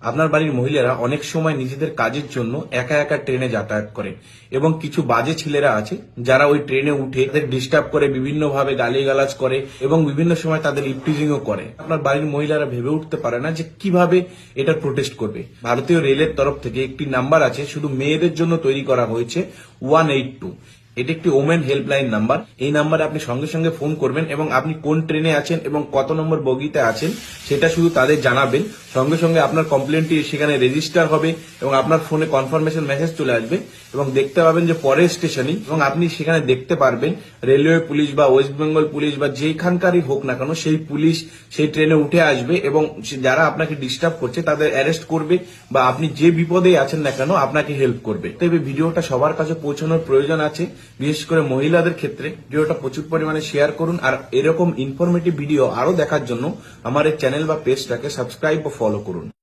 আপনার বাড়ির মহিলারা অনেক সময় নিজেদের কাজের জন্য একা একা ট্রেনে যাতায়াত করে এবং কিছু বাজে ছেলেরা আছে যারা ওই ট্রেনে উঠে তাদের ডিস্টার্ব করে, বিভিন্নভাবে গালিগালাজ করে এবং বিভিন্ন সময় তাদের ইপটিজিংও করে। আপনার বাড়ির মহিলারা ভেবে উঠতে পারে না যে কিভাবে এটা প্রোটেস্ট করবে। ভারতীয় রেলের তরফ থেকে একটি নাম্বার আছে, শুধু মেয়েদের জন্য তৈরি করা হয়েছে 182। এটি একটি ওমেন হেল্পলাইন নাম্বার। এই নাম্বারে আপনি সঙ্গে সঙ্গে ফোন করবেন এবং আপনি কোন ট্রেনে আছেন এবং কত নম্বর বগিতে আছেন সেটা শুধু তাদের জানাবেন। সঙ্গে সঙ্গে আপনার কমপ্লেনটি সেখানে রেজিস্টার হবে এবং আপনার ফোনে কনফার্মেশন মেসেজ চলে আসবে এবং দেখতে পাবেন যে পরের স্টেশনই, এবং আপনি সেখানে দেখতে পারবেন রেলওয়ে পুলিশ বা ওয়েস্ট বেঙ্গল পুলিশ বা যেখানকারই হোক না কেন সেই পুলিশ সেই ট্রেনে উঠে আসবে এবং যারা আপনাকে ডিস্টার্ব করছে তাদের অ্যারেস্ট করবে বা আপনি যে বিপদে আছেন না কেন আপনাকে হেল্প করবে। তবে ভিডিওটা সবার কাছে পৌঁছানোর প্রয়োজন আছে, বিশেষ করে মহিলাদের ক্ষেত্রে। ভিডিওটা প্রচুর পরিমাণে শেয়ার করুন আর এরকম ইনফরমেটিভ ভিডিও আরো দেখার জন্য আমার এই চ্যানেল বা পেজটাকে সাবস্ক্রাইব ও ফলো করুন।